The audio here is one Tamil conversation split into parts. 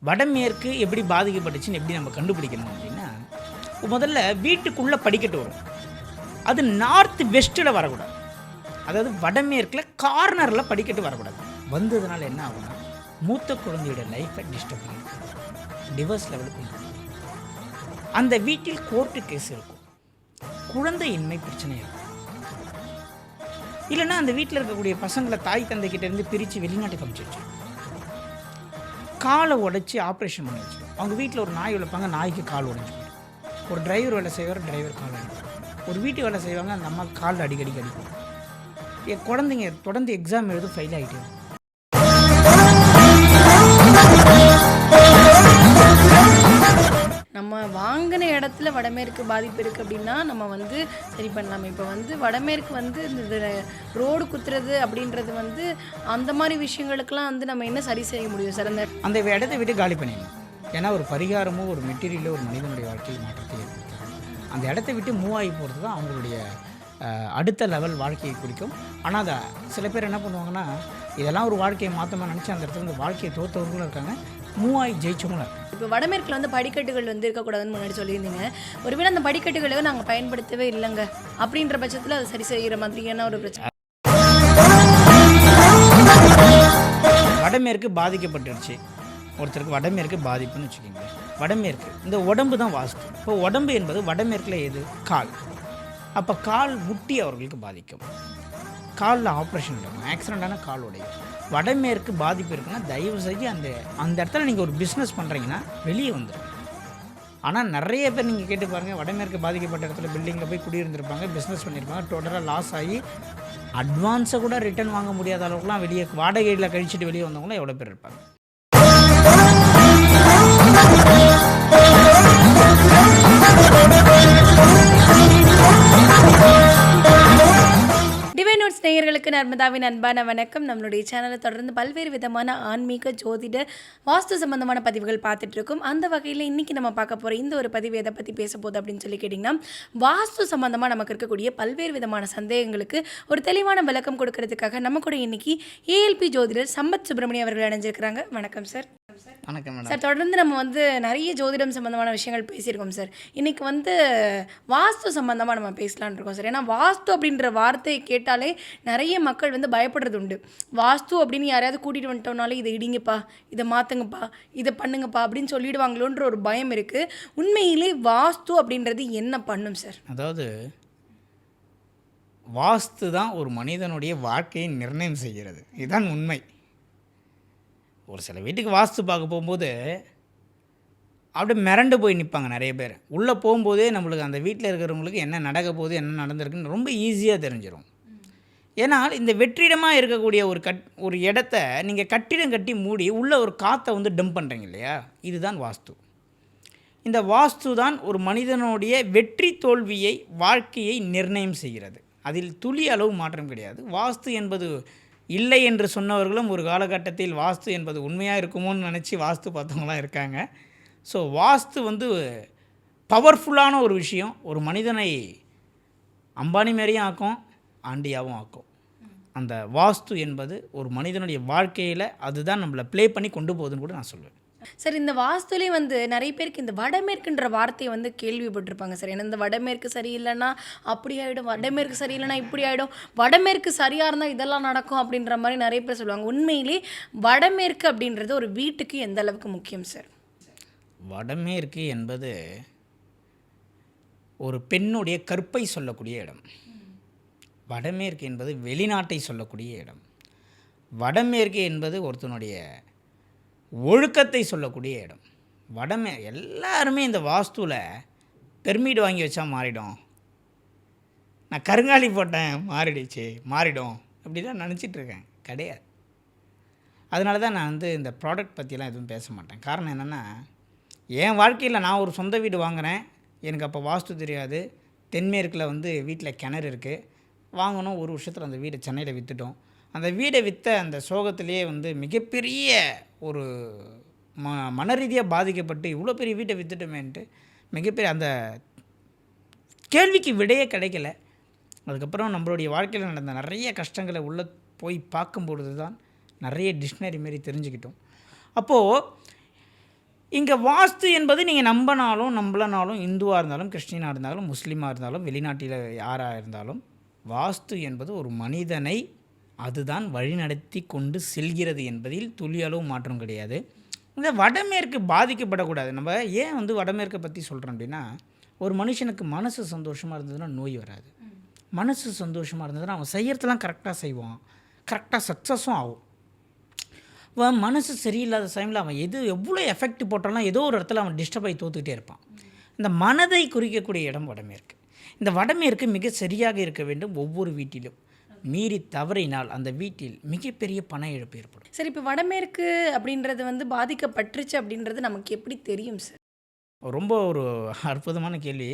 வடமேற்கு எப்படி பாதிக்கப்பட்டுச்சுன்னு எப்படி நம்ம கண்டுபிடிக்கணும் அப்படின்னா, முதல்ல வீட்டுக்குள்ளே படிக்கட்டு வரும். அது நார்த் வெஸ்ட்டில் வரக்கூடாது. அதாவது வடமேற்கில் கார்னரில் படிக்கட்டு வரக்கூடாது. வந்ததுனால என்ன ஆகும்னா, மூத்த குழந்தையோட லைஃப்பை டிஸ்டர்ப் பண்ணும். டிவோர்ஸ் லெவலுக்கு கொண்டு போகும். அந்த வீட்டில் கோர்ட்டு கேஸ் இருக்கும். குழந்தையின்மை பிரச்சனை இருக்கும். இல்லைன்னா அந்த வீட்டில் இருக்கக்கூடிய பசங்களை தாய் தந்தைக்கிட்டேருந்து பிரித்து வெளிநாட்டுக்கு அனுப்பிச்சி வச்சு காலை உடைச்சி ஆப்ரேஷன் பண்ணி வச்சிடும். அவங்க வீட்டில் ஒரு நாய் வளர்ப்பாங்க, நாய்க்கு கால் உடைஞ்சி போயிடும். ஒரு டிரைவர் வேலை செய்வார், டிரைவர் கால் அடிக்கும். ஒரு வீட்டு வேலை செய்வாங்க, அந்த அம்மா கால் அடிக்கடி அடிக்கும். என் குழந்தைங்க தொடர்ந்து எக்ஸாம் எழுத ஃபெயில் ஆகிட்டு. நம்ம வாங்கின இடத்துல வடமேற்கு பாதிப்பு இருக்குது அப்படின்னா நம்ம வந்து சரி பண்ணலாம். இப்போ வந்து வடமேற்கு வந்து இந்த ரோடு குத்துறது அப்படின்றது வந்து அந்த மாதிரி விஷயங்களுக்கெல்லாம் வந்து நம்ம என்ன சரி செய்ய முடியும் சார்? அந்த இடத்தை விட்டு காலி பண்ணிடணும். ஏன்னா ஒரு பரிகாரமோ ஒரு மெட்டீரியலோ ஒரு மனிதனுடைய வாழ்க்கையில் மாற்றத்தை ஏற்படுத்தும். அந்த இடத்த விட்டு மூவ் ஆகி போகிறது தான் அவங்களுடைய அடுத்த லெவல் வாழ்க்கையை குறிக்கும். ஆனால் அதை சில பேர் என்ன பண்ணுவாங்கன்னா, இதெல்லாம் ஒரு வாழ்க்கையை மாற்றமாக நினச்சி அந்த இடத்துல இந்த வாழ்க்கையை தோற்றவர்களும் இருக்காங்க, மூவ் ஆகி ஜெயிச்சவங்களும் இருக்காங்க. இப்போ வடமேற்கில் வந்து படிக்கட்டுகள் வந்து இருக்கக்கூடாதுன்னு முன்னாடி சொல்லியிருந்தீங்க. ஒருவேளை அந்த படிக்கட்டுகளை நாங்கள் பயன்படுத்தவே இல்லைங்க அப்படின்ற பட்சத்தில் அதை சரி செய்கிற மாதிரியான ஒரு பிரச்சனை. வடமேற்கு பாதிக்கப்பட்டுருச்சு, ஒருத்தருக்கு வடமேற்கு பாதிப்புன்னு வச்சுக்கோங்க. வடமேற்கு இந்த உடம்பு தான் வாஸ்து. இப்போ உடம்பு என்பது வடமேற்கில் எது? கால். அப்போ கால் முட்டி அவர்களுக்கு பாதிக்கும். காலில் ஆப்ரேஷன் நடக்கும், ஆக்சிடெண்ட்டான கால் உடையும். வடமேற்கு பாதிப்பு இருக்குன்னா தயவு செஞ்சு அந்த இடத்துல நீங்கள் ஒரு பிஸ்னஸ் பண்ணுறீங்கன்னா வெளியே வந்துடும். ஆனால் நிறைய பேர் நீங்கள் கேட்டு பாருங்கள், வடமேற்கு பாதிக்கப்பட்ட இடத்துல பில்டிங்கில் போய் குடியிருந்திருப்பாங்க, பிஸ்னஸ் பண்ணியிருப்பாங்க, டோட்டலாக லாஸ் ஆகி அட்வான்ஸை கூட ரிட்டர்ன் வாங்க முடியாத அளவுக்குலாம் வெளியே வாடகையில் கழிச்சிட்டு வெளியே வந்தவங்களும் எவ்வளோ பேர் இருப்பாங்க. டிவைன் நோட்ஸ் நேயர்களுக்கு நர்மதாவின் அன்பான வணக்கம். நம்மளுடைய சேனலை தொடர்ந்து பல்வேறு விதமான ஆன்மீக, ஜோதிட, வாஸ்து சம்பந்தமான பதிவுகள் பார்த்துட்ருக்கோம். அந்த வகையில் இன்றைக்கி நம்ம பார்க்க போகிற இந்த ஒரு பதிவு எதை பற்றி பேச போகுது அப்படின்னு சொல்லி கேட்டிங்கன்னா, வாஸ்து சம்பந்தமாக நமக்கு இருக்கக்கூடிய பல்வேறு விதமான சந்தேகங்களுக்கு ஒரு தெளிவான விளக்கம் கொடுக்கறதுக்காக நம்ம கூட இன்றைக்கி ஏஎல்பி ஜோதிடர் சம்பத் சுப்பிரமணியம் அவர்கள் அடைஞ்சிருக்கிறாங்க. வணக்கம் சார். வணக்கம் சார். தொடர்ந்து நம்ம வந்து நிறைய ஜோதிடம் சம்மந்தமான விஷயங்கள் பேசியிருக்கோம் சார். இன்றைக்கி வந்து வாஸ்து சம்மந்தமாக நம்ம பேசலான் இருக்கோம் சார். ஏன்னா வாஸ்து அப்படின்ற வார்த்தையை கேட்டாலே நிறைய மக்கள் வந்து பயப்படுறது உண்டு. வாஸ்து அப்படின்னு யாரையாவது கூட்டிகிட்டு வந்துட்டோம்னாலே இதை இடிங்கப்பா, இதை மாற்றுங்கப்பா, இதை பண்ணுங்கப்பா அப்படின்னு சொல்லிடுவாங்களோன்ற ஒரு பயம் இருக்குது. உண்மையிலே வாஸ்து அப்படின்றது என்ன பண்ணும் சார்? அதாவது வாஸ்து தான் ஒரு மனிதனுடைய வாழ்க்கையை நிர்ணயம் செய்கிறது. இதுதான் உண்மை. ஒரு சில வீட்டுக்கு வாஸ்து பார்க்க போகும்போது அப்படியே மிரண்டு போய் நிற்பாங்க நிறைய பேர். உள்ளே போகும்போதே நம்மளுக்கு அந்த வீட்டில் இருக்கிறவங்களுக்கு என்ன நடக்க போகுது, என்ன நடந்திருக்குன்னு ரொம்ப ஈஸியாக தெரிஞ்சிடும். ஏன்னால் இந்த வெற்றிடமாக இருக்கக்கூடிய ஒரு இடத்த நீங்கள் கட்டிடம் கட்டி மூடி உள்ளே ஒரு காற்றை வந்து டம்ப் பண்ணுறீங்க இல்லையா, இதுதான் வாஸ்து. இந்த வாஸ்து தான் ஒரு மனிதனுடைய வெற்றி தோல்வியை, வாழ்க்கையை நிர்ணயம் செய்கிறது. அதில் துளி அளவு மாற்றம் கிடையாது. வாஸ்து என்பது இல்லை என்று சொன்னவர்களும் ஒரு காலகட்டத்தில் வாஸ்து என்பது உண்மையாக இருக்குமோன்னு நினச்சி வாஸ்து பார்த்தவங்களாம் இருக்காங்க. ஸோ வாஸ்து வந்து பவர்ஃபுல்லான ஒரு விஷயம். ஒரு மனிதனை அம்பானி மாரியும் ஆக்கும், ஆண்டியாகவும் ஆக்கும். அந்த வாஸ்து என்பது ஒரு மனிதனுடைய வாழ்க்கையில் அதுதான் நம்மளை ப்ளே பண்ணி கொண்டு போகுதுன்னு கூட நான் சொல்லுவேன் சார். இந்த வாஸ்துலேயே வந்து நிறைய பேருக்கு இந்த வடமேற்குன்ற வார்த்தையை வந்து கேள்விப்பட்டிருப்பாங்க சார். ஏன்னா இந்த வடமேற்கு சரியில்லைன்னா அப்படி ஆகிடும், வடமேற்கு சரியில்லைன்னா இப்படி ஆகிடும், வடமேற்கு சரியாக இருந்தால் இதெல்லாம் நடக்கும் அப்படின்ற மாதிரி நிறைய பேர் சொல்லுவாங்க. உண்மையிலே வடமேற்கு அப்படின்றது ஒரு வீட்டுக்கு எந்த அளவுக்கு முக்கியம் சார்? வடமேற்கு என்பது ஒரு பெண்ணுடைய கற்பை சொல்லக்கூடிய இடம். வடமேற்கு என்பது வெளிநாட்டை சொல்லக்கூடிய இடம். வடமேற்கு என்பது ஒருத்தனுடைய ஒழுக்கத்தை சொல்லக்கூடிய இடம். எல்லாருமே இந்த வாஸ்துவில் பெர்மிட் வாங்கி வச்சா மாறிடும், நான் கருங்காலி போட்டேன் மாறிடும் அப்படி தான் நினச்சிட்ருக்கேன். கிடையாது. அதனால தான் நான் வந்து இந்த ப்ராடக்ட் பற்றிலாம் எதுவும் பேச மாட்டேன். காரணம் என்னென்னா, என் வாழ்க்கையில் நான் ஒரு சொந்த வீடு வாங்குகிறேன், எனக்கு அப்போ வாஸ்து தெரியாது. தென்மேற்கில் வந்து வீட்டில் கிணறு இருக்குது, வாங்கணும். ஒரு வருஷத்தில் அந்த வீடை சென்னையில் விற்றுட்டோம். அந்த வீடை விற்ற அந்த சோகத்திலேயே வந்து மிகப்பெரிய ஒரு மன ரீதியாக பாதிக்கப்பட்டு இவ்வளோ பெரிய வீட்டை விற்றுட்டோமேன்ட்டு மிகப்பெரிய அந்த கேள்விக்கு விடையே கிடைக்கல. அதுக்கப்புறம் நம்மளுடைய வாழ்க்கையில் நடந்த நிறைய கஷ்டங்களை உள்ளே போய் பார்க்கும்பொழுது தான் நிறைய டிக்ஷனரி மாரி தெரிஞ்சுக்கிட்டோம். அப்போது இங்கே வாஸ்து என்பது நீங்கள் நம்பலனாலும் இந்துவாக இருந்தாலும் கிறிஸ்டினாக இருந்தாலும் முஸ்லீமாக இருந்தாலும் வெளிநாட்டில் யாராக இருந்தாலும் வாஸ்து என்பது ஒரு மனிதனை அதுதான் வழிநடத்தி கொண்டு செல்கிறது என்பதில் துளியளவு மாற்றம் கிடையாது. இந்த வடமேற்கு பாதிக்கப்படக்கூடாது. நம்ம ஏன் வடமேற்கை பற்றி சொல்கிறோம் அப்படின்னா, ஒரு மனுஷனுக்கு மனசு சந்தோஷமாக இருந்ததுன்னா நோய் வராது. மனசு சந்தோஷமாக இருந்ததுன்னா அவன் செய்கிறதெல்லாம் கரெக்டாக செய்வான், கரெக்டாக சக்ஸஸும் ஆகும். அவன் மனசு சரியில்லாத டைமில் அவன் எவ்வளோ எஃபெக்ட் போட்டாலும் ஏதோ ஒரு இடத்துல அவன் டிஸ்டர்ப் ஆகி தோத்துக்கிட்டே இருப்பான். இந்த மனதை குறிக்கக்கூடிய இடம் வடமேற்கு. இந்த வடமேற்கு மிக சரியாக இருக்க வேண்டும். ஒவ்வொரு வீட்டிலும் மீறி தவறினால் அந்த வீட்டில் மிகப்பெரிய பண இழப்பு ஏற்படும். சார், இப்போ வடமேற்கு அப்படின்றது பாதிக்கப்பட்டுருச்சு அப்படின்றது நமக்கு எப்படி தெரியும் சார்? ரொம்ப ஒரு அற்புதமான கேள்வி.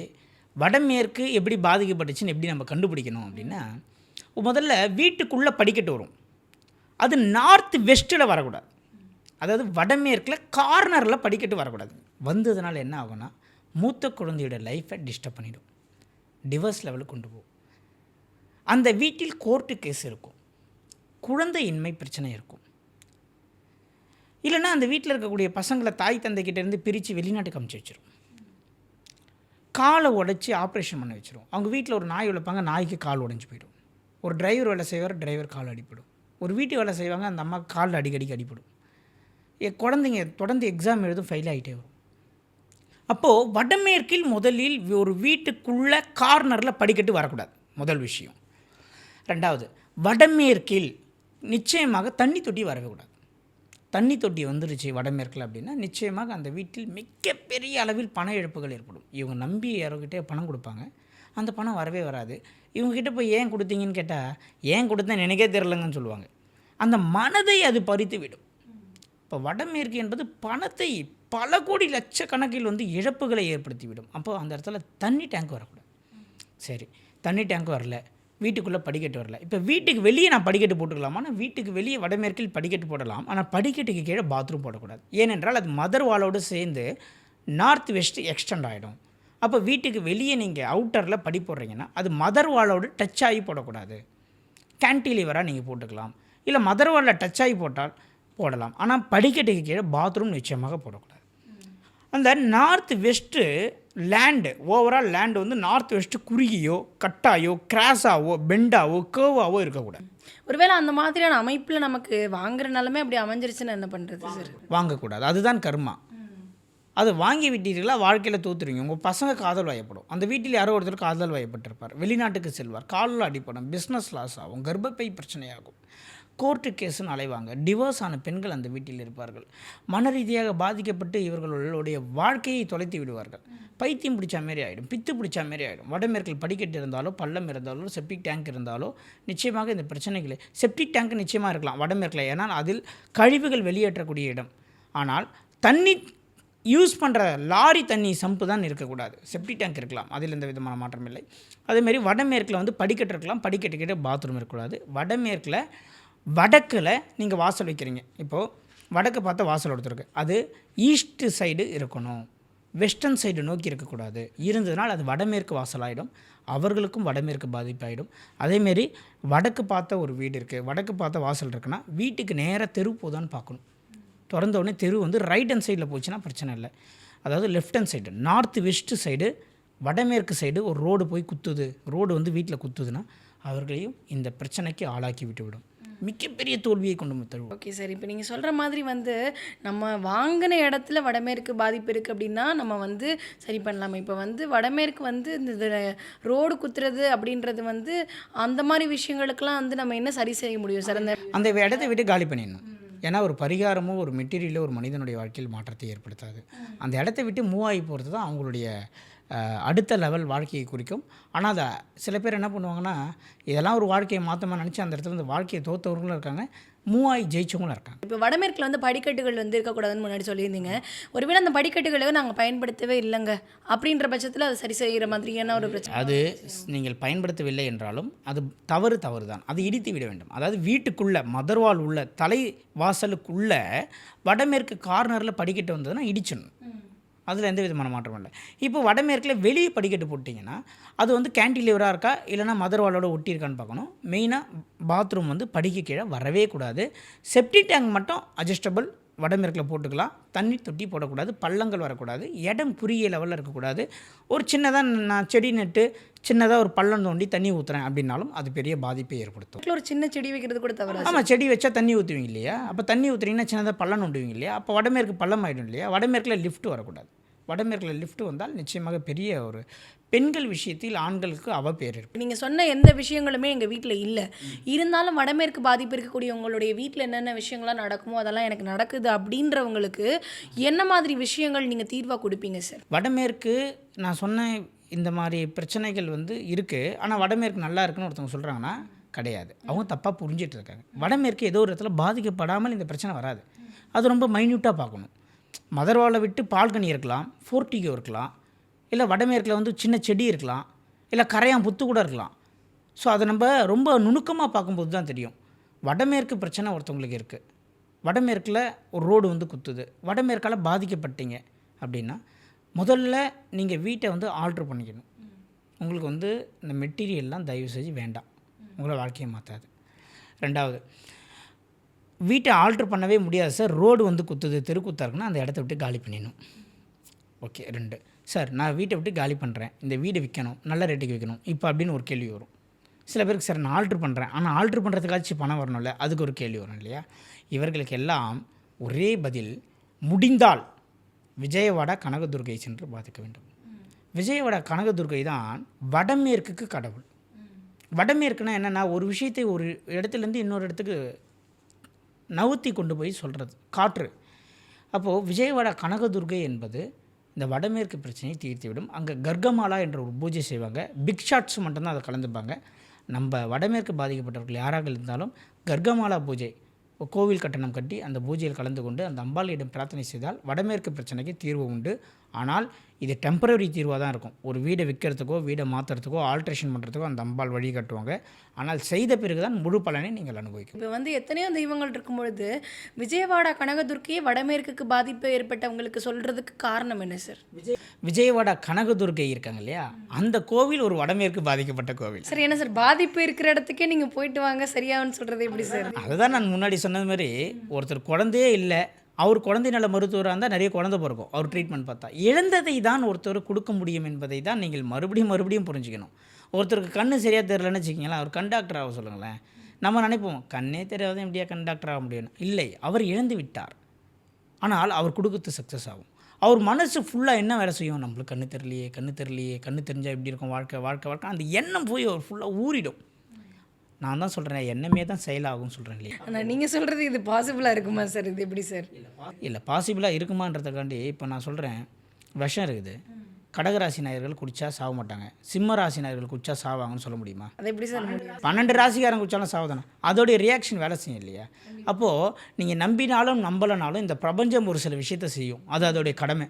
வடமேற்கு எப்படி பாதிக்கப்பட்டுச்சுன்னு எப்படி நம்ம கண்டுபிடிக்கணும் அப்படின்னா, முதல்ல வீட்டுக்குள்ளே படிக்கட்டு வரும். அது நார்த் வெஸ்ட்டில் வரக்கூடாது. அதாவது வடமேற்கில் கார்னரில் படிக்கட்டு வரக்கூடாது. வந்ததுனால என்ன ஆகும்னா, மூத்த குழந்தையோட லைஃப்பை டிஸ்டர்ப் பண்ணிடும், டிவோர்ஸ் லெவலுக்கு கொண்டு போகும். அந்த வீட்டில் கோர்ட்டு கேஸ் இருக்கும், குழந்தையின்மை பிரச்சனை இருக்கும். இல்லைன்னா அந்த வீட்டில் இருக்கக்கூடிய பசங்களை தாய் தந்தைக்கிட்டேருந்து பிரித்து வெளிநாட்டுக்கு அமுச்சு வச்சிடும். காலை உடைச்சி ஆப்ரேஷன் பண்ண வச்சிடும். அவங்க வீட்டில் ஒரு நாய் வளர்ப்பாங்க, நாய்க்கு கால் உடைஞ்சு போயிடும். ஒரு டிரைவர் வேலை செய்வார், டிரைவர் கால் அடிப்படும். ஒரு வீட்டு வேலை செய்வாங்க, அந்த அம்மா காலில் அடிக்கடிக்கு அடிப்படும். குழந்தைங்க தொடர்ந்து எக்ஸாம் எழுதும், ஃபெயில் ஆகிட்டே வரும். அப்போது வடமேற்கில் முதலில் ஒரு வீட்டுக்குள்ளே கார்னரில் படிக்கட்டு வரக்கூடாது, முதல் விஷயம். ரெண்டாவது, வடமேற்கில் நிச்சயமாக தண்ணி தொட்டி வரவே கூடாது. தண்ணி தொட்டி வந்துருச்சு வடமேற்கில் அப்படின்னா நிச்சயமாக அந்த வீட்டில் மிகப்பெரிய அளவில் பண இழப்புகள் ஏற்படும். இவங்க நம்பி யாரோக்கிட்டே பணம் கொடுப்பாங்க, அந்த பணம் வரவே வராது. இவங்ககிட்ட போய் ஏன் கொடுத்தீங்கன்னு கேட்டால், ஏன் கொடுத்தேன் எனக்கே தெரிலங்கன்னு சொல்லுவாங்க. அந்த மனதை அது பறித்து விடும். இப்போ வடமேற்கு என்பது பணத்தை பல கோடி லட்சக்கணக்கில் இழப்புகளை ஏற்படுத்திவிடும். அப்போ அந்த இடத்துல தண்ணி டேங்க் வரக்கூடாது. சரி, தண்ணி டேங்க் வரல, வீட்டுக்குள்ளே படிக்கட்டு வரல. இப்போ வீட்டுக்கு வெளியே நான் படிக்கட்டு போட்டுக்கலாமா? ஆனால் வீட்டுக்கு வெளியே வடமேற்கில் படிக்கட்டு போடலாம், ஆனால் படிக்கட்டுக்கு கீழே பாத்ரூம் போடக்கூடாது. ஏனென்றால் அது மதர் வாலோடு சேர்ந்து நார்த் வெஸ்ட் எக்ஸ்டெண்ட் ஆகிடும். அப்போ வீட்டுக்கு வெளியே நீங்கள் அவுட்டரில் படி போடுறீங்கன்னா அது மதர் வாலோடு டச் ஆகி போடக்கூடாது. கேன்டிலிவராக நீங்கள் போட்டுக்கலாம், இல்லை மதர் வாலில் டச் ஆகி போட்டால் போடலாம், ஆனால் படிக்கட்டுக்கு கீழே பாத்ரூம் நிச்சயமாக போடக்கூடாது. அந்த north west land, overall land north west குறுகியோ கட்டாயோ கிராஸாவோ பெண்டாவோ கேர்வாவோ இருக்கக்கூடாது. ஒருவேளை அந்த மாதிரியான அமைப்பில் நமக்கு வாங்குற நிலமே அப்படி அமைஞ்சிருச்சுன்னு என்ன பண்ணுறது சார்? வாங்கக்கூடாது, அதுதான் கர்மா. அதை வாங்கி விட்டீர்களா வாழ்க்கையில் தோற்றுருவீங்க. உங்கள் பசங்க காதல் வயப்படும். அந்த வீட்டில் யாரோ ஒருத்தர் காதல் வயப்பட்டிருப்பார், வெளிநாட்டுக்கு செல்வார், காலில் அடிப்படும், பிஸ்னஸ் லாஸ் ஆகும், கர்ப்பப்பை பிரச்சனையாகும், கோர்ட்டு கேஸுன்னு அலைவாங்க, டிவோர்ஸ் ஆன பெண்கள் அந்த வீட்டில் இருப்பார்கள். மன ரீதியாக பாதிக்கப்பட்டு இவர்களுடைய வாழ்க்கையை தொலைத்து விடுவார்கள். பைத்தியம் பிடிச்ச மாரி ஆகிடும், பித்து பிடிச்ச மாரி ஆகிடும். வடமேற்கில் படிக்கட்டு இருந்தாலோ பள்ளம் இருந்தாலோ செப்டிக் டேங்க் இருந்தாலோ நிச்சயமாக இந்த பிரச்சனைகளை, செப்டிக் டேங்க் நிச்சயமாக இருக்கலாம் வடமேற்கில், ஏன்னால் அதில் கழிவுகள் வெளியேற்றக்கூடிய இடம். ஆனால் தண்ணி யூஸ் பண்ணுற லாரி தண்ணி சம்பு தான் இருக்கக்கூடாது. செப்டிக் டேங்க் இருக்கலாம், அதில் எந்த விதமான மாற்றம் இல்லை. அதேமாரி வடமேற்கில் படிக்கட்டு இருக்கலாம், படிக்கட்டுக்கிட்ட பாத்ரூம் இருக்கக்கூடாது. வடமேற்கில் வடக்கில் நீங்கள் வாசல் வைக்கிறீங்க, இப்போது வடக்கு பார்த்த வாசல் ஒருத்தருக்கு, அது ஈஸ்ட்டு சைடு இருக்கணும், வெஸ்டர்ன் சைடு நோக்கி இருக்கக்கூடாது. இருந்ததுனால் அது வடமேற்கு வாசலாகிடும், அவர்களுக்கும் வடமேற்கு பாதிப்பாகிடும். அதேமாரி வடக்கு பார்த்த ஒரு வீடு இருக்குது, வடக்கு பார்த்த வாசல் இருக்குன்னா வீட்டுக்கு நேராக தெரு போதான்னு பார்க்கணும். திறந்த உடனே தெரு ரைட் ஹேண்ட் சைடில் போச்சுன்னா பிரச்சனை இல்லை. அதாவது left hand side, north west side வடமேற்கு சைடு ஒரு ரோடு போய் குத்துது, ரோடு வீட்டில் குத்துதுன்னா அவர்களையும் இந்த பிரச்சனைக்கு ஆளாக்கி விட்டுவிடும், மிகப்பெரிய தோல்வியை கொண்டு தருவோம். ஓகே சார், இப்போ நீங்கள் சொல்கிற மாதிரி நம்ம வாங்கின இடத்துல வடமேற்கு பாதிப்பு இருக்குது அப்படின்னா நம்ம சரி பண்ணலாம். இப்போ வடமேற்கு இந்த ரோடு குத்துறது அப்படின்றது அந்த மாதிரி விஷயங்களுக்கெல்லாம் நம்ம என்ன சரி செய்ய முடியும் சார்? அந்த இடத்தை விட்டு காலி பண்ணிடணும். ஏன்னா ஒரு பரிகாரமோ ஒரு மெட்டீரியலோ ஒரு மனிதனுடைய வாழ்க்கையில் மாற்றத்தை ஏற்படுத்தாது. அந்த இடத்த விட்டு மூவ் ஆகி போகிறது தான் அவங்களுடைய அடுத்த லெவல் வாழ்க்கையை குறிக்கும். ஆனால் அதை சில பேர் என்ன பண்ணுவாங்கன்னா, இதெல்லாம் ஒரு வாழ்க்கையை மாற்றமாக நினச்சி அந்த இடத்துல இந்த வாழ்க்கையை தோற்றவர்களும் இருக்காங்க, மூவாய் ஜெயிச்சவங்களும் இருக்காங்க. இப்போ வடமேற்கில் படிக்கட்டுகள் இருக்கக்கூடாதுன்னு முன்னாடி சொல்லியிருந்தீங்க. ஒருவேளை அந்த படிக்கட்டுகளை நாங்கள் பயன்படுத்தவே இல்லைங்க அப்படின்ற பட்சத்தில் அதை சரி செய்கிற மாதிரியான ஒரு பிரச்சனை. அது நீங்கள் பயன்படுத்தவில்லை என்றாலும் அது தவறு தான், அது இடித்து விட வேண்டும். அதாவது வீட்டுக்குள்ளே மதர்வால் உள்ள தலை வாசலுக்குள்ளே வடமேற்கு கார்னரில் படிக்கட்டு வந்ததுன்னா இடிச்சிடணும், அதில் எந்த விதமான மாற்றம் இல்லை. இப்போ வடமேற்கில் வெளியே படிக்கட்டு போட்டிங்கன்னா அது கேன்டிலிவராக இருக்கா இல்லைனா மதர்வாலோட ஒட்டியிருக்கான்னு பார்க்கணும். மெயினாக பாத்ரூம் படிக்க கீழே வரவே கூடாது. செப்டிக் டேங்க் மட்டும் அட்ஜஸ்டபிள் வடமேற்கில் போட்டுக்கலாம். தண்ணி தொட்டி போடக்கூடாது, பள்ளங்கள் வரக்கூடாது, இடம் குறுகிய லெவலில் இருக்கக்கூடாது. ஒரு சின்னதாக நான் செடி நட்டு சின்னதாக ஒரு பள்ளம் தோண்டி தண்ணி ஊற்றுறேன் அப்படின்னாலும் அது பெரிய பாதிப்பை ஏற்படுத்தும். வீட்டில் ஒரு சின்ன செடி வைக்கிறது கூட தவிர ஆமாம், செடி வச்சா தண்ணி ஊற்றுவீங்க இல்லையா? அப்போ தண்ணி ஊற்றுறீங்கன்னா சின்னதாக பள்ளம் நோண்டுவீங்க இல்லையா? அப்போ வடமேற்கு பள்ளம் ஆகிடும் இல்லையா? வடமேற்கில் லிஃப்ட் வரக்கூடாது. வடமேற்கில் லிஃப்ட் வந்தால் நிச்சயமாக பெரிய ஒரு பெண்கள் விஷயத்தில் ஆண்களுக்கு அவப்பேர் இருக்கும். நீங்கள் சொன்ன எந்த விஷயங்களுமே எங்கள் வீட்டில் இல்லை. இருந்தாலும் வடமேற்கு பாதிப்பு இருக்கக்கூடிய உங்களுடைய வீட்டில் என்னென்ன விஷயங்கள்லாம் நடக்குமோ அதெல்லாம் எனக்கு நடக்குது அப்படின்றவங்களுக்கு என்ன மாதிரி விஷயங்கள் நீங்கள் தீர்வாக கொடுப்பீங்க சார்? வடமேற்கு நான் சொன்ன இந்த மாதிரி பிரச்சனைகள் இருக்குது. ஆனால் வடமேற்கு நல்லா இருக்குன்னு ஒருத்தவங்க சொல்கிறாங்கன்னா கிடையாது. அவங்க தப்பாக புரிஞ்சிட்டு இருக்காங்க. வடமேற்கு ஏதோ ஒரு இடத்துல பாதிக்கப்படாமல் இந்த பிரச்சனை வராது. அது ரொம்ப மைன்யூட்டாக பார்க்கணும். மதர்வாலை விட்டு பால்கனி இருக்கலாம், ஃபோர்ட்டிகோ இருக்கலாம், இல்லை வடமேற்கில் சின்ன செடி இருக்கலாம், இல்லை கரையான் புத்து கூட இருக்கலாம். ஸோ அதை நம்ம ரொம்ப நுணுக்கமாக பார்க்கும்போது தான் தெரியும். வடமேற்கு பிரச்சனை ஒருத்தவங்களுக்கு இருக்குது. வடமேற்கில் ஒரு ரோடு குத்துது, வடமேற்கால் பாதிக்கப்பட்டீங்க அப்படின்னா முதல்ல நீங்கள் வீட்டை ஆல்ட்ரு பண்ணிக்கணும். உங்களுக்கு இந்த மெட்டீரியல்லாம் தயவு செஞ்சு வேண்டாம், உங்களை வாழ்க்கையை மாற்றாது. ரெண்டாவது, வீட்டை ஆல்ட்ரு பண்ணவே முடியாது சார், ரோடு குத்துது, தெருக்குத்தா இருக்குன்னா அந்த இடத்த விட்டு காலி பண்ணிடணும். ஓகே. 2, சார் நான் வீட்டை விட்டு காலி பண்ணுறேன், இந்த வீடை விற்கணும், நல்ல ரேட்டுக்கு விற்கணும் இப்போ அப்படின்னு ஒரு கேள்வி வரும். சில பேருக்கு சார் நான் ஆல்ட்ரு பண்ணுறேன், ஆனால் ஆல்ட்ரு பண்ணுறதுக்காச்சும் பணம் வரணும்ல, அதுக்கு ஒரு கேள்வி வரும் இல்லையா? இவர்களுக்கு எல்லாம் ஒரே பதில், முடிந்தால் விஜயவாடா கனகதுர்கை சென்று பாதிக்க வேண்டும். விஜயவாடா கனகதுர்கை தான் வடமேற்குக்கு கடவுள். வடமேற்குனா என்னென்னா, ஒரு விஷயத்தை ஒரு இடத்துலேருந்து இன்னொரு இடத்துக்கு நவுத்தி கொண்டு போய் சொல்கிறது காற்று. அப்போது விஜயவாடா கனகதுர்கை என்பது இந்த வடமேற்கு பிரச்சனையை தீர்த்துவிடும். அங்கே கர்கமாலா என்ற ஒரு பூஜை செய்வாங்க. பிக் ஷாட்ஸ் மட்டும்தான் அதை கலந்துப்பாங்க. நம்ம வடமேற்கு பாதிக்கப்பட்டவர்கள் யாராக இருந்தாலும் கர்கமாலா பூஜை கோவில் கட்டணம் கட்டி அந்த பூஜையில் கலந்து கொண்டு அந்த அம்பாளியிடம் பிரார்த்தனை செய்தால் வடமேற்கு பிரச்சனைக்கு தீர்வு உண்டு. ஆனால் இது டெம்பரரி தீர்வாக தான் இருக்கும். ஒரு வீடை விற்கிறதுக்கோ வீடை மாற்றுறதுக்கோ ஆல்ட்ரேஷன் பண்ணுறதுக்கோ அந்த அம்பாள் வழி கட்டுவாங்க. ஆனால் செய்த பிறகு தான் முழு பலனை நீங்கள் அனுபவிக்கும். இப்போ எத்தனையோ தெய்வங்கள் இருக்கும் பொழுது விஜயவாடா கனகதுர்க்கையே வடமேற்குக்கு பாதிப்பு ஏற்பட்டவங்களுக்கு சொல்கிறதுக்கு காரணம் என்ன சார்? விஜயவாடா கனகதுர்க்கை இருக்காங்க இல்லையா, அந்த கோவில் ஒரு வடமேற்கு பாதிக்கப்பட்ட கோவில். சார் என்ன சார், பாதிப்பு இருக்கிற இடத்துக்கே நீங்கள் போயிட்டு வாங்க சரியாகும்னு சொல்கிறது எப்படி சார்? அதுதான் நான் முன்னாடி சொன்னது மாதிரி, ஒருத்தர் குழந்தையே இல்லை, அவர் குழந்தை நல மருத்துவராக இருந்தால் நிறைய குழந்தை பிறக்கும். அவர் ட்ரீட்மெண்ட் பார்த்தா இழந்ததை தான் ஒருத்தர் கொடுக்க முடியும் என்பதை தான் நீங்கள் மறுபடியும் புரிஞ்சுக்கணும். ஒருத்தருக்கு கண்ணு சரியாக தெரியலன்னு வச்சுக்கிங்களேன், அவர் கண்டாக்டர் ஆக சொல்லுங்களேன். நம்ம நினைப்போம் கண்ணே தெரியாத எப்படியா கண்டாக்டர் ஆக முடியும். இல்லை, அவர் இழந்து விட்டார். ஆனால் அவர் கொடுக்குறது சக்ஸஸ் ஆகும். அவர் மனசு ஃபுல்லாக என்ன வேலை செய்யும், நம்மளுக்கு கண்ணு தெரியலையே, கண்ணு தெரிஞ்சால் எப்படி இருக்கும் வாழ்க்கை அந்த எண்ணம் போய் அவர் ஃபுல்லாக ஊறிடும். நான் தான் சொல்கிறேன், எண்ணமே தான் செயலாகும்னு சொல்கிறேன் இல்லையா? ஆனால் நீங்கள் சொல்கிறது இது பாசிபிளாக இருக்குமா சார்? இது எப்படி சார்? இல்லை, பாசிபிளாக இருக்குமான்றதுக்காண்டி இப்போ நான் சொல்கிறேன், விஷம் இருக்குது, கடகராசி நாயர்கள் குடித்தா சாக மாட்டாங்க, சிம்ம ராசி நாயர்கள் குடித்தா சாவாங்கன்னு சொல்ல முடியுமா? அது எப்படி சார் முடியும்? 12 ராசிக்காரங்க குடித்தாலும் சாவதானே, அதோடைய ரியாக்ஷன் வேலை செய்யும் இல்லையா? அப்போது நீங்கள் நம்பினாலும் நம்பலைனாலும் இந்த பிரபஞ்சம் ஒரு சில விஷயத்தை செய்யும், அது அதோடைய கடமை.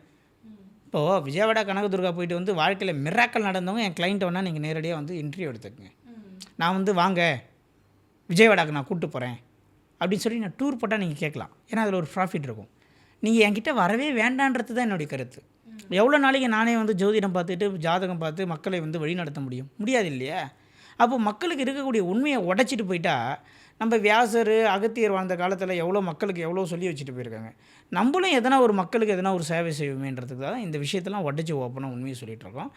இப்போது விஜயவாடா கனகதுர்கா போயிட்டு வாழ்க்கையில் மிராக்கல் நடந்தவங்க என் கிளைண்ட்டை வேணால் நீங்கள் நேரடியாக இன்டர்வியூ எடுத்துக்கங்க. நான் வாங்க விஜயவாடாக்கு நான் கூப்பிட்டு போகிறேன் அப்படின்னு சொல்லி நான் டூர் போட்டால் நீங்கள் கேட்கலாம். ஏன்னா அதில் ஒரு ப்ராஃபிட் இருக்கும். நீங்கள் என்கிட்ட வரவே வேண்டான்றது தான் என்னுடைய கருத்து. எவ்வளோ நாளைக்கு நானே ஜோதிடம் பார்த்துட்டு ஜாதகம் பார்த்து மக்களை வழி நடத்த முடியாது இல்லையா? அப்போ மக்களுக்கு இருக்கக்கூடிய உண்மையை உடைச்சிட்டு போயிட்டா, நம்ம வியாசர் அகத்தியர் வாழ்ந்த காலத்தில் எவ்வளோ மக்களுக்கு எவ்வளோ சொல்லி வச்சுட்டு போயிருக்காங்க. நம்மளும் எதனா ஒரு மக்களுக்கு எதனா ஒரு சேவை செய்வோமேன்றதுக்கு தான் இந்த விஷயத்தெல்லாம் உடைச்சி ஓப்பனாக உண்மையை சொல்லிகிட்டு இருக்கோம்.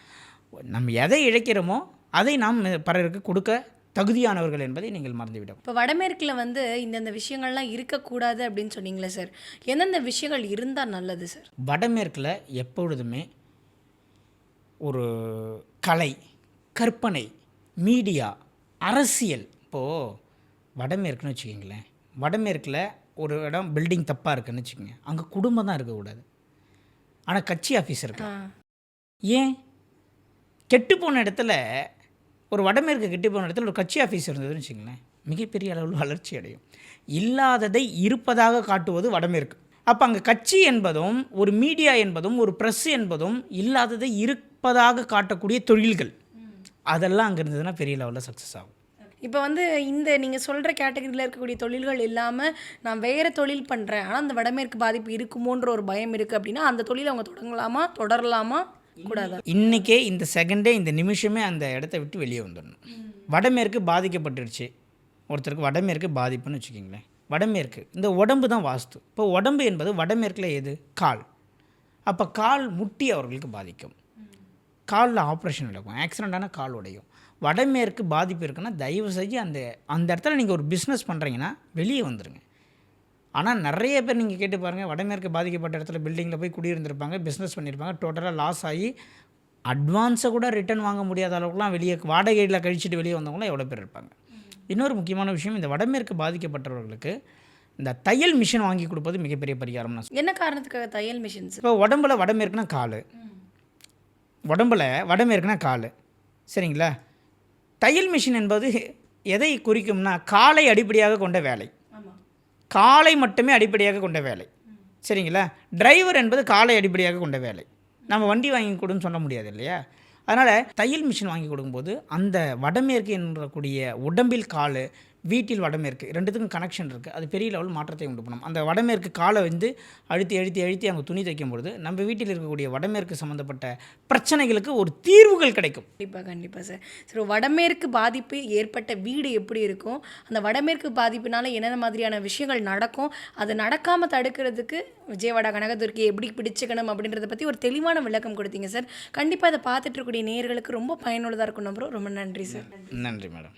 நம்ம எதை இழைக்கிறோமோ அதை நாம் பிறருக்கு கொடுக்க தகுதியானவர்கள் என்பதை நீங்கள் மறந்துவிடும். இப்போ வடமேற்கில் இந்தந்த விஷயங்கள்லாம் இருக்கக்கூடாது அப்படின்னு சொன்னீங்களே சார், எந்தெந்த விஷயங்கள் இருந்தால் நல்லது சார்? வடமேற்கில் எப்பொழுதுமே ஒரு கலை, கற்பனை, மீடியா, அரசியல். இப்போது வடமேற்குன்னு வச்சுக்கிங்களேன், வடமேற்கில் ஒரு இடம் பில்டிங் தப்பாக இருக்குன்னு வச்சுக்கோங்க, அங்கே குடும்பம் தான் இருக்கக்கூடாது, ஆனால் கட்சி ஆஃபீஸ் இருக்கு. ஏன்? கெட்டுப்போன இடத்துல, ஒரு வடமேற்கு கெட்டுப்போன இடத்துல ஒரு கட்சி ஆஃபீஸ் இருந்ததுன்னு வச்சுங்களேன், மிகப்பெரிய அளவில் வளர்ச்சி அடையும். இல்லாததை இருப்பதாக காட்டுவது வடமேற்கு. அப்போ அங்கே கட்சி என்பதும் ஒரு மீடியா என்பதும் ஒரு ப்ரெஸ் என்பதும் இல்லாததை இருப்பதாக காட்டக்கூடிய தொழில்கள், அதெல்லாம் அங்கே இருந்ததுன்னா பெரிய லெவலில் சக்ஸஸ் ஆகும். இப்போ இந்த நீங்கள் சொல்கிற கேட்டகரியில் இருக்கக்கூடிய தொழில்கள் இல்லாமல் நான் வேறு தொழில் பண்ணுறேன், ஆனால் அந்த வடமேற்கு பாதிப்பு இருக்குமோன்ற ஒரு பயம் இருக்குது அப்படின்னா அந்த தொழிலை அவங்க தொடரலாமா கூடாதா? இன்றைக்கே இந்த செகண்டே இந்த நிமிஷமே அந்த இடத்த விட்டு வெளியே வந்துடணும். வடமேற்கு பாதிக்கப்பட்டுருச்சு, ஒருத்தருக்கு வடமேற்கு பாதிப்புன்னு வச்சுக்கிங்களேன், வடமேற்கு. இந்த உடம்பு தான் வாஸ்து. இப்போ உடம்பு என்பது வடமேற்கில் எது? கால். அப்போ கால் முட்டி அவர்களுக்கு பாதிக்கும். காலில் ஆப்ரேஷன் நடக்கும், ஆக்சிடெண்ட்டான கால் உடையும். வடமேற்கு பாதிப்பு இருக்குன்னா தயவு செஞ்சு அந்த இடத்துல நீங்கள் ஒரு பிஸ்னஸ் பண்ணுறீங்கன்னா வெளியே வந்துடுங்க. ஆனால் நிறைய பேர் நீங்கள் கேட்டு பாருங்கள், வடமேற்கு பாதிக்கப்பட்ட இடத்துல பில்டிங்கில் போய் குடியிருந்திருப்பாங்க, பிஸ்னஸ் பண்ணியிருப்பாங்க, டோட்டலாக லாஸ் ஆகி அட்வான்ஸை கூட ரிட்டர்ன் வாங்க முடியாத அளவுக்குலாம் வெளியே வாடகையில் கழிச்சிட்டு வெளியே வந்தவங்களாம் எவ்வளோ பேர் இருப்பாங்க. இன்னொரு முக்கியமான விஷயம், இந்த வடமேற்கு பாதிக்கப்பட்டவர்களுக்கு இந்த தையல் மிஷின் வாங்கி கொடுப்பது மிகப்பெரிய பரிகாரம். நான் என்ன காரணத்துக்காக தையல் மிஷின்ஸ்? இப்போ உடம்புல வடமேற்குனா கால், உடம்புல வடமேற்குனா கால், சரிங்களா? தையல் மிஷின் என்பது எதை குறிக்கும்னா காலை அடிப்படையாக கொண்ட வேலை, காலை மட்டுமே அடிப்படையாக கொண்ட வேலை, சரிங்களா? டிரைவர் என்பது காலை அடிப்படையாக கொண்ட வேலை. நம்ம வண்டி வாங்கி கொடுன்னு சொல்ல முடியாது இல்லையா? அதனால் தையல் மிஷின் வாங்கி கொடுக்கும்போது அந்த வடமேற்கு என்றக்கூடிய உடம்பில் கால், வீட்டில் வடமேற்கு, ரெண்டுத்துக்கும் கனெக்ஷன் இருக்குது. அது பெரிய லெவல் மாற்றத்தை உண்டு பண்ணும். அந்த வடமேற்கு காலை வந்து அழுத்தி அங்கே துணி தைக்கும்பொழுது நம்ம வீட்டில் இருக்கக்கூடிய வடமேற்கு சம்மந்தப்பட்ட பிரச்சனைகளுக்கு ஒரு தீர்வுகள் கிடைக்கும். கண்டிப்பாக சார். ஸோ வடமேற்கு பாதிப்பு ஏற்பட்ட வீடு எப்படி இருக்கும், அந்த வடமேற்கு பாதிப்புனால என்னென்ன மாதிரியான விஷயங்கள் நடக்கும், அது நடக்காமல் தடுக்கிறதுக்கு விஜயவாடா கனகதுர்க்கி எப்படி பிடிச்சிக்கணும் அப்படின்றத பற்றி ஒரு தெளிவான விளக்கம் கொடுத்தீங்க சார். கண்டிப்பாக அதை பார்த்துட்டு இருக்கக்கூடிய நேயர்களுக்கு ரொம்ப பயனுள்ளதாக இருக்கும் நம்புகிறோம். ரொம்ப நன்றி சார். நன்றி மேடம்.